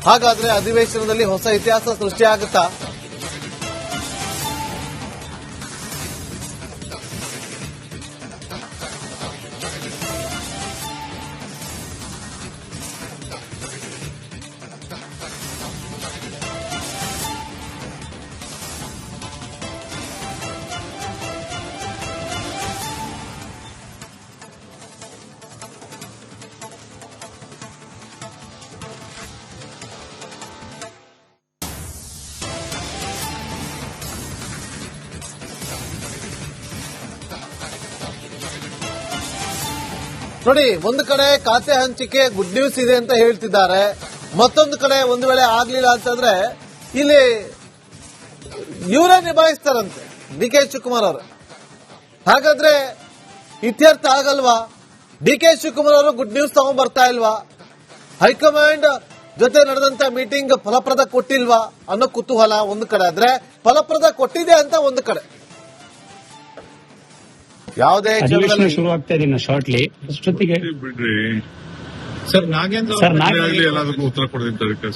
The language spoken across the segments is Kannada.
ಹಾಗಾದ್ರೆ ಅಧಿವೇಶನದಲ್ಲಿ ಹೊಸ ಇತಿಹಾಸ ಸೃಷ್ಟಿಯಾಗುತ್ತಾ? ನೋಡಿ, ಒಂದು ಕಡೆ ಖಾತೆ ಹಂಚಿಕೆ ಗುಡ್ ನ್ಯೂಸ್ ಇದೆ ಅಂತ ಹೇಳ್ತಿದ್ದಾರೆ. ಮತ್ತೊಂದು ಕಡೆ ಒಂದು ವೇಳೆ ಆಗ್ಲಿಲ್ಲ ಅಂತಂದ್ರೆ ಇಲ್ಲಿ ಇವರೇ ನಿಭಾಯಿಸ್ತಾರಂತೆ ಡಿ ಕೆ ಶಿವಕುಮಾರ್ ಅವರು. ಹಾಗಾದ್ರೆ ಇತ್ಯರ್ಥ ಆಗಲ್ವಾ? ಡಿ ಕೆ ಶಿವಕುಮಾರ್ ಅವರು ಗುಡ್ ನ್ಯೂಸ್ ತಗೊಂಡ್ ಬರ್ತಾ ಇಲ್ವಾ? ಹೈಕಮಾಂಡ್ ಜೊತೆ ನಡೆದಂತ ಮೀಟಿಂಗ್ ಫಲಪ್ರದ ಕೊಟ್ಟಿಲ್ವಾ ಅನ್ನೋ ಕುತೂಹಲ ಒಂದು ಕಡೆ ಆದ್ರೆ, ಫಲಪ್ರದ ಕೊಟ್ಟಿದೆ ಅಂತ ಒಂದು ಕಡೆ. ಯಾವುದೇ ಶುರು ಆಗ್ತಾ ಇದೀನಿ ಶಾರ್ಟ್ಲಿ ಅಷ್ಟೊತ್ತಿಗೆ ಬಿಡ್ರಿ ಸರ್. ನಾಗೇಂದ್ರ ಎಲ್ಲದಕ್ಕೂ ಉತ್ತರ ಕೊಡದಿದ್ದಾರೆ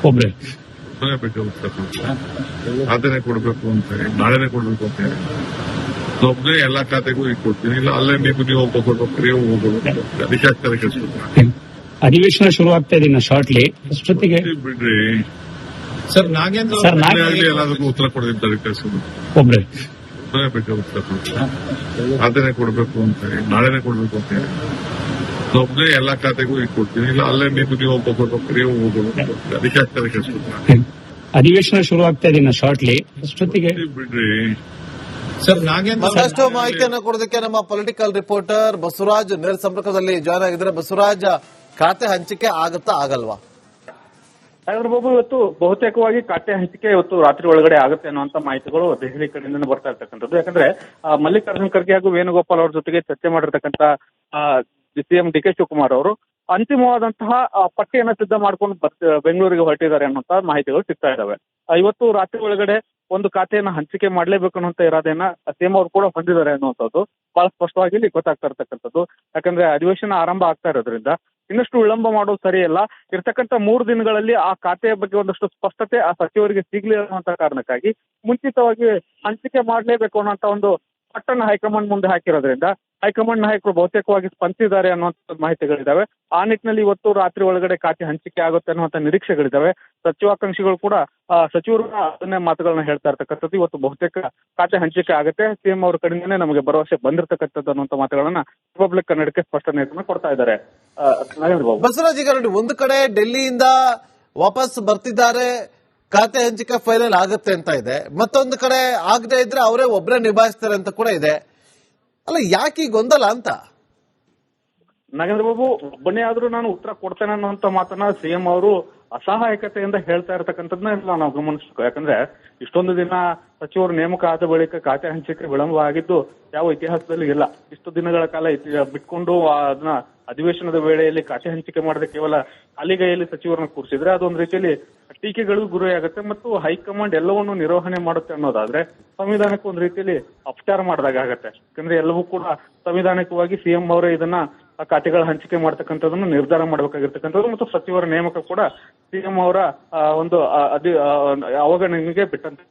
ಒಬ್ರೆ ಬೇಕು ಉತ್ತರ ಖಾತೆನೆ ಕೊಡ್ಬೇಕು ಅಂತ ಹೇಳಿ, ನಾಳೆನೆ ಕೊಡ್ಬೇಕು ಅಂತ ಹೇಳಿ ಒಬ್ಬನೇ ಎಲ್ಲಾ ಖಾತೆಗೂ ಈಗ ಕೊಡ್ತೀನಿ. ಇಲ್ಲ ಅಲ್ಲೇ ನೀವು ಹೋಗ್ಬೇಕು, ನೀವು ಹೋಗ್ಬೇಕು, ಅದಕ್ಕೆ ಆಗ್ತಾರೆ ಕೆಲಸ. ಅಧಿವೇಶನ ಶುರು ಆಗ್ತಾ ಇದೀನಿ ಶಾರ್ಟ್ಲಿ ಅಷ್ಟೊತ್ತಿಗೆ ಬಿಡ್ರಿ ಸರ್. ನಾಗೇಂದ್ರ ಎಲ್ಲದಕ್ಕೂ ಉತ್ತರ ಕೊಡದಿದ್ದಾರೆ ಕೆಲಸ ಒಬ್ರೆ ಬೇಕು ಉತ್ತರ ಖಾತೆನೆ ಕೊಡ್ಬೇಕು ಅಂತ ಹೇಳಿ, ನಾಳೆನೆ ಕೊಡ್ಬೇಕು ಅಂತ ಹೇಳಿ ಒಬ್ಬನೇ ಎಲ್ಲಾ ಖಾತೆಗೂ ಈಗ ಕೊಡ್ತೀನಿ. ಇಲ್ಲ ಅಲ್ಲೇ ನೀವು ಹೋಗ್ಬೇಕು, ನೀವು ಹೋಗ್ಬೇಕು, ಅದಕ್ಕೆ ಆಗ್ತಾರೆ ಕೆಲಸ. ಅಧಿವೇಶನ ಶುರು ಆಗ್ತಾ ಇದೀನಿ ಶಾರ್ಟ್ಲಿ ಅಷ್ಟೊತ್ತಿಗೆ ಬಿಡ್ರಿ ಸರ್. ನಾಗೇಂದ್ರ ಮತ್ತಷ್ಟು ಮಾಹಿತಿಯನ್ನು ಕೊಡೋದಕ್ಕೆ ನಮ್ಮ ಪೊಲಿಟಿಕಲ್ ರಿಪೋರ್ಟರ್ ಬಸವರಾಜ್ ನೇರ ಸಂಪರ್ಕದಲ್ಲಿ ಜಾಯ್ನ್ ಆಗಿದ್ದಾರೆ. ಬಸವರಾಜ್, ಖಾತೆ ಹಂಚಿಕೆ ಆಗುತ್ತಾ ಆಗಲ್ವಾ? ನಾಗೇಂದ್ರ ಬಾಬು, ಇವತ್ತು ಬಹುತೇಕವಾಗಿ ಖಾತೆ ಹಂಚಿಕೆ ಇವತ್ತು ರಾತ್ರಿ ಒಳಗಡೆ ಆಗುತ್ತೆ ಅನ್ನುವಂತ ಮಾಹಿತಿಗಳು ದೆಹಲಿ ಕಡೆಯಿಂದ ಬರ್ತಾ ಇರ್ತಕ್ಕಂಥದ್ದು. ಯಾಕಂದ್ರೆ ಮಲ್ಲಿಕಾರ್ಜುನ್ ಖರ್ಗೆ ಹಾಗೂ ವೇಣುಗೋಪಾಲ್ ಅವರ ಜೊತೆಗೆ ಚರ್ಚೆ ಮಾಡಿರ್ತಕ್ಕಂಥ ಸಿಎಂ ಡಿ ಕೆ ಶಿವಕುಮಾರ್ ಅವರು ಅಂತಿಮವಾದಂತಹ ಪಟ್ಟಿಯನ್ನು ಸಿದ್ಧ ಮಾಡ್ಕೊಂಡು ಬೆಂಗಳೂರಿಗೆ ಹೊರಟಿದ್ದಾರೆ ಅನ್ನುವಂತ ಮಾಹಿತಿಗಳು ಸಿಗ್ತಾ ಇದಾವೆ. ಇವತ್ತು ರಾತ್ರಿ ಒಳಗಡೆ ಒಂದು ಖಾತೆಯನ್ನು ಹಂಚಿಕೆ ಮಾಡಲೇಬೇಕು ಅನ್ನುವಂತ ಇರಾದೆಯನ್ನ ಸಿಎಂ ಅವರು ಕೂಡ ಹೊಂದಿದ್ದಾರೆ ಅನ್ನುವಂಥದ್ದು ಬಹಳ ಸ್ಪಷ್ಟವಾಗಿ ಇಲ್ಲಿ ಗೊತ್ತಾಗ್ತಾ ಇರ್ತಕ್ಕಂಥದ್ದು. ಯಾಕಂದ್ರೆ ಅಧಿವೇಶನ ಆರಂಭ ಆಗ್ತಾ ಇರೋದ್ರಿಂದ ಇನ್ನಷ್ಟು ವಿಳಂಬ ಮಾಡೋದು ಸರಿಯಲ್ಲ. ಇರ್ತಕ್ಕಂಥ 3 ದಿನಗಳಲ್ಲಿ ಆ ಖಾತೆಯ ಬಗ್ಗೆ ಒಂದಷ್ಟು ಸ್ಪಷ್ಟತೆ ಆ ಸಚಿವರಿಗೆ ಸಿಗ್ಲಿ ಅನ್ನುವಂತ ಕಾರಣಕ್ಕಾಗಿ ಮುಂಚಿತವಾಗಿ ಹಂಚಿಕೆ ಮಾಡಲೇಬೇಕು ಅನ್ನೋಂತ ಒಂದು ಪಟ್ಟಣ ಹೈಕಮಾಂಡ್ ಮುಂದೆ ಹಾಕಿರೋದ್ರಿಂದ ಹೈಕಮಾಂಡ್ ನಾಯಕರು ಬಹುತೇಕವಾಗಿ ಸ್ಪಂದಿಸಿದ್ದಾರೆ ಅನ್ನುವಂಥ ಮಾಹಿತಿಗಳಿದಾವೆ. ಆ ನಿಟ್ಟಿನಲ್ಲಿ ಇವತ್ತು ರಾತ್ರಿ ಒಳಗಡೆ ಖಾತೆ ಹಂಚಿಕೆ ಆಗುತ್ತೆ ಅನ್ನುವಂಥ ನಿರೀಕ್ಷೆಗಳಿದಾವೆ. ಸಚಿವಾಕಾಂಕ್ಷಿಗಳು ಕೂಡ ಸಚಿವರು ಅದನ್ನೇ ಮಾತುಗಳನ್ನ ಹೇಳ್ತಾ ಇರ್ತಕ್ಕಂಥದ್ದು. ಇವತ್ತು ಬಹುತೇಕ ಖಾತೆ ಹಂಚಿಕೆ ಆಗುತ್ತೆ, ಸಿಎಂ ಅವರ ಕಡೆಯಿಂದನೇ ನಮಗೆ ಭರವಸೆ ಬಂದಿರತಕ್ಕಂಥದ್ದು ಅನ್ನುವಂಥ ಮಾತುಗಳನ್ನ ರಿಪಬ್ಲಿಕ್ ಕನ್ನಡಕ್ಕೆ ಸ್ಪಷ್ಟನೆಯನ್ನು ಕೊಡ್ತಾ ಇದ್ದಾರೆ. ಬಸವರಾಜ್, ಈಗ ನೋಡಿ, ಒಂದು ಕಡೆ ಡೆಲ್ಲಿಯಿಂದ ವಾಪಸ್ ಬರ್ತಿದ್ದಾರೆ, ಖಾತೆ ಹಂಚಿಕೆ ಫೈನಲ್ ಆಗುತ್ತೆ ಅಂತ ಇದೆ. ಮತ್ತೊಂದು ಕಡೆ ಆಗದೆ ಇದ್ರೆ ಅವರೇ ಒಬ್ಬರೇ ನಿಭಾಯಿಸ್ತಾರೆ ಅಂತ ಕೂಡ ಇದೆ. ಅಲ್ಲ, ಯಾಕೆ ಈ ಗೊಂದಲ ಅಂತ? ನಾಗೇಂದ್ರ ಬಾಬು, ಒಬ್ಬನೇ ಆದ್ರೂ ನಾನು ಉತ್ತರ ಕೊಡ್ತೇನೆ ಅನ್ನುವಂತ ಮಾತನ್ನ ಸಿಎಂ ಅವರು ಅಸಹಾಯಕತೆಯಿಂದ ಹೇಳ್ತಾ ಇರತಕ್ಕಂಥದ್ದನ್ನ ನಾವು ಗಮನಿಸಬೇಕು. ಯಾಕಂದ್ರೆ ಇಷ್ಟೊಂದು ದಿನ ಸಚಿವರು ನೇಮಕ ಆದ ಬಳಿಕ ಖಾತೆ ಹಂಚಿಕೆ ವಿಳಂಬ ಆಗಿದ್ದು ಯಾವ ಇತಿಹಾಸದಲ್ಲಿ ಇಲ್ಲ. ಇಷ್ಟು ದಿನಗಳ ಕಾಲ ಬಿಟ್ಕೊಂಡು ಅದನ್ನ ಅಧಿವೇಶನದ ವೇಳೆಯಲ್ಲಿ ಖಾತೆ ಹಂಚಿಕೆ ಮಾಡದೆ ಕೇವಲ ಅಲಿಗೈಯಲ್ಲಿ ಸಚಿವರನ್ನ ಕೂರಿಸಿದ್ರೆ ಅದೊಂದು ರೀತಿಯಲ್ಲಿ ಟೀಕೆಗಳು ಗುರಿಯಾಗುತ್ತೆ ಮತ್ತು ಹೈಕಮಾಂಡ್ ಎಲ್ಲವನ್ನೂ ನಿರ್ವಹಣೆ ಮಾಡುತ್ತೆ ಅನ್ನೋದಾದ್ರೆ ಸಂವಿಧಾನಕ್ಕೆ ಒಂದು ರೀತಿಯಲ್ಲಿ ಅಪಚಾರ ಮಾಡಿದಾಗ ಆಗತ್ತೆ. ಯಾಕಂದ್ರೆ ಎಲ್ಲವೂ ಕೂಡ ಸಂವಿಧಾನಿಕವಾಗಿ ಸಿಎಂ ಅವರೇ ಇದನ್ನ ಖಾತೆಗಳ ಹಂಚಿಕೆ ಮಾಡ್ತಕ್ಕಂಥದನ್ನು ನಿರ್ಧಾರ ಮಾಡಬೇಕಾಗಿರ್ತಕ್ಕಂಥದ್ದು ಮತ್ತು ಸಚಿವರ ನೇಮಕ ಕೂಡ ಸಿಎಂ ಅವರ ಒಂದು ಅವಗಣನೆಗೆ ಬಿಟ್ಟಂತೆ.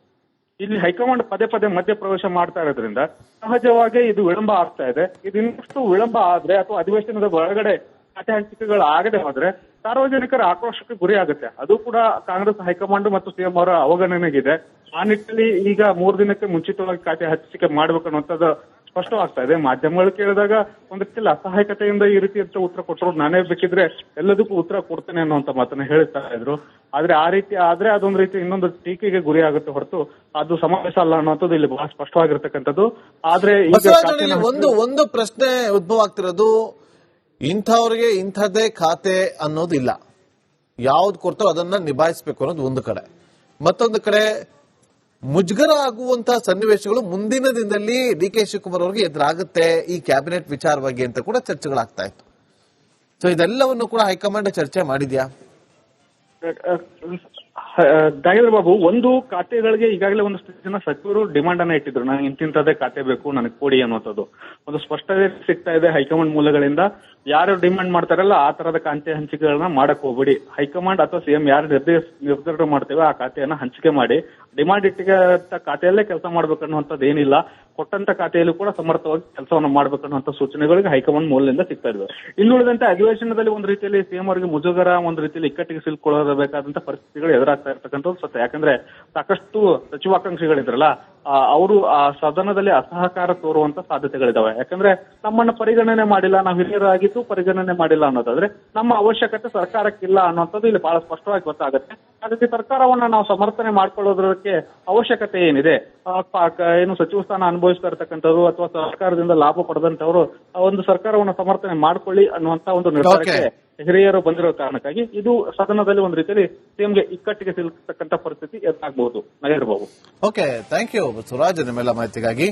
ಇಲ್ಲಿ ಹೈಕಮಾಂಡ್ ಪದೇ ಪದೇ ಮಧ್ಯ ಪ್ರವೇಶ ಮಾಡ್ತಾ ಇರೋದ್ರಿಂದ ಸಹಜವಾಗಿ ಇದು ವಿಳಂಬ ಆಗ್ತಾ ಇದೆ. ಇದು ಇನ್ನಷ್ಟು ವಿಳಂಬ ಆದ್ರೆ ಅಥವಾ ಅಧಿವೇಶನದ ಒಳಗಡೆ ಖಾತೆ ಹಂಚಿಕೆಗಳು ಆಗದೆ ಹೋದ್ರೆ ಸಾರ್ವಜನಿಕರ ಆಕ್ರೋಶಕ್ಕೆ ಗುರಿ ಆಗುತ್ತೆ. ಅದು ಕೂಡ ಕಾಂಗ್ರೆಸ್ ಹೈಕಮಾಂಡ್ ಮತ್ತು ಸಿಎಂ ಅವರ ಅವಗಣನೆಗಿದೆ. ಆ ನಿಟ್ಟಿನಲ್ಲಿ ಈಗ 3 ದಿನಕ್ಕೆ ಮುಂಚಿತವಾಗಿ ಖಾತೆ ಹಂಚಿಕೆ ಮಾಡ್ಬೇಕು ಅನ್ನುವಂಥದ್ದು ಸ್ಪಷ್ಟವಾಗ್ತಾ ಇದೆ. ಮಾಧ್ಯಮಗಳು ಕೇಳಿದಾಗ ಒಂದಕ್ಕೆಲ್ಲ ಅಸಹಾಯಕತೆಯಿಂದ ಈ ರೀತಿ ಅಂತ ಉತ್ತರ ಕೊಟ್ಟರು, ನಾನೇ ಬೇಕಿದ್ರೆ ಎಲ್ಲದಕ್ಕೂ ಉತ್ತರ ಕೊಡ್ತೇನೆ ಅನ್ನುವಂತ ಮಾತನ್ನ ಹೇಳ್ತಾ ಇದ್ರು. ಆದ್ರೆ ಆ ರೀತಿ ಆದ್ರೆ ಅದೊಂದು ರೀತಿ ಇನ್ನೊಂದು ಟೀಕೆಗೆ ಗುರಿ ಆಗುತ್ತೆ ಹೊರತು ಅದು ಸಮಾವೇಶ ಅಲ್ಲ ಅನ್ನುವಂಥದ್ದು ಇಲ್ಲಿ ಬಹಳ ಸ್ಪಷ್ಟವಾಗಿರ್ತಕ್ಕಂಥದ್ದು. ಆದ್ರೆ ಈಗ ಒಂದು ಪ್ರಶ್ನೆ ಉದ್ಭವ ಆಗ್ತಿರೋದು, ಇಂಥವ್ರಿಗೆ ಇಂಥದ್ದೇ ಖಾತೆ ಅನ್ನೋದಿಲ್ಲ. ಯಾವ್ದು ಕೊಡ್ತಾರೋ ಅದನ್ನ ನಿಭಾಯಿಸಬೇಕು ಅನ್ನೋದು ಒಂದು ಕಡೆ. ಮತ್ತೊಂದು ಕಡೆ ಮುಜುಗರ ಆಗುವಂತಹ ಸನ್ನಿವೇಶಗಳು ಮುಂದಿನ ದಿನದಲ್ಲಿ ಡಿ ಕೆ ಶಿವಕುಮಾರ್ ಅವರಿಗೆ ಎದುರಾಗುತ್ತೆ ಈ ಕ್ಯಾಬಿನೆಟ್ ವಿಚಾರವಾಗಿ ಅಂತ ಕೂಡ ಚರ್ಚೆಗಳಾಗ್ತಾ ಇತ್ತು. ಸೊ ಇದೆಲ್ಲವನ್ನು ಕೂಡ ಹೈಕಮಾಂಡ್ ಚರ್ಚೆ ಮಾಡಿದ್ಯಾ? ನಾಗೇಂದ್ರ ಬಾಬು, ಒಂದು ಖಾತೆಗಳಿಗೆ ಈಗಾಗಲೇ ಒಂದಷ್ಟು ಜನ ಸಚಿವರು ಡಿಮಾಂಡ್ ಅನ್ನ ಇಟ್ಟಿದ್ರು, ನನಗೆ ಇಂತಿಂತದೇ ಖಾತೆ ಬೇಕು, ನನಗೆ ಕೊಡಿ ಅನ್ನುವಂಥದ್ದು ಒಂದು ಸ್ಪಷ್ಟತೆ ಸಿಗ್ತಾ ಇದೆ ಹೈಕಮಾಂಡ್ ಮೂಲಗಳಿಂದ. ಯಾರು ಡಿಮ್ಯಾಂಡ್ ಮಾಡ್ತಾರಲ್ಲ ಆ ತರದ ಖಾತೆ ಹಂಚಿಕೆಗಳನ್ನ ಮಾಡಕ್ ಹೋಗ್ಬೇಡಿ. ಹೈಕಮಾಂಡ್ ಅಥವಾ ಸಿಎಂ ಯಾರು ನಿರ್ಧಾರ ಮಾಡ್ತೇವೆ ಆ ಖಾತೆಯನ್ನ ಹಂಚಿಕೆ ಮಾಡಿ ಡಿಮಾಂಡ್ ಇಟ್ಟಿಗೆ ಖಾತೆಯಲ್ಲೇ ಕೆಲಸ ಮಾಡ್ಬೇಕನ್ನುವಂಥದ್ದು ಏನಿಲ್ಲ. ಕೊಟ್ಟಂತ ಖಾತೆಯಲ್ಲೂ ಕೂಡ ಸಮರ್ಥವಾಗಿ ಕೆಲಸವನ್ನು ಮಾಡ್ಬೇಕನ್ನುವಂತ ಸೂಚನೆಗಳಿಗೆ ಹೈಕಮಾಂಡ್ ಮೂಲದಿಂದ ಸಿಗ್ತಾ ಇದ್ವಿ. ಇನ್ನುಳಿದಂತೆ ಅಧಿವೇಶನದಲ್ಲಿ ಒಂದು ರೀತಿಯಲ್ಲಿ ಸಿಎಂ ಅವರಿಗೆ ಮುಜುಗರ, ಒಂದು ರೀತಿಯಲ್ಲಿ ಇಕ್ಕಟ್ಟಿಗೆ ಸಿಲುಕೊಳ್ಳಬೇಕಾದಂತ ಪರಿಸ್ಥಿತಿಗಳು ಎದುರಾಗ್ತಾ ಇರ್ತಕ್ಕಂಥದ್ದು ಸತ್ಯ. ಯಾಕಂದ್ರೆ ಸಾಕಷ್ಟು ಸಚಿವಾಕಾಂಕ್ಷಿಗಳಿದ್ರಲ್ಲ ಅವರು ಆ ಸದನದಲ್ಲಿ ಅಸಹಕಾರ ತೋರುವಂತ ಸಾಧ್ಯತೆಗಳಿದಾವೆ. ಯಾಕಂದ್ರೆ ನಮ್ಮನ್ನ ಪರಿಗಣನೆ ಮಾಡಿಲ್ಲ, ನಾವು ಹಿರಿಯರಾಗಿದ್ದು ಪರಿಗಣನೆ ಮಾಡಿಲ್ಲ ಅನ್ನೋದಾದ್ರೆ ನಮ್ಮ ಅವಶ್ಯಕತೆ ಸರ್ಕಾರಕ್ಕಿಲ್ಲ ಅನ್ನೋಂಥದ್ದು ಇಲ್ಲಿ ಬಹಳ ಸ್ಪಷ್ಟವಾಗಿ ಗೊತ್ತಾಗುತ್ತೆ. ಹಾಗಾಗಿ ಸರ್ಕಾರವನ್ನ ನಾವು ಸಮರ್ಥನೆ ಮಾಡ್ಕೊಳ್ಳೋದಕ್ಕೆ ಅವಶ್ಯಕತೆ ಏನಿದೆ, ಏನು ಸಚಿವ ಸ್ಥಾನ ಅನುಭವಿಸ್ತಾ ಇರ್ತಕ್ಕಂಥವ್ರು ಅಥವಾ ಸರ್ಕಾರದಿಂದ ಲಾಭ ಪಡೆದಂತವರು ಒಂದು ಸರ್ಕಾರವನ್ನು ಸಮರ್ಥನೆ ಮಾಡ್ಕೊಳ್ಳಿ ಅನ್ನುವಂತ ಒಂದು ನಿರ್ಧಾರಕ್ಕೆ ಹಿರಿಯರು ಬಂದಿರೋ ಕಾರಣಕ್ಕಾಗಿ ಇದು ಸದನದಲ್ಲಿ ಒಂದು ರೀತಿಯಲ್ಲಿ ಸಿಎಂಗೆ ಇಕ್ಕಟ್ಟಿಗೆ ಸಿಲುಕತಕ್ಕಂತ ಪರಿಸ್ಥಿತಿ ಎದುರಾಗಬಹುದು. Nagendra Babu. Okay, thank you Basavaraj ನಿಮ್ಮೆಲ್ಲ ಮಾಹಿತಿಗಾಗಿ.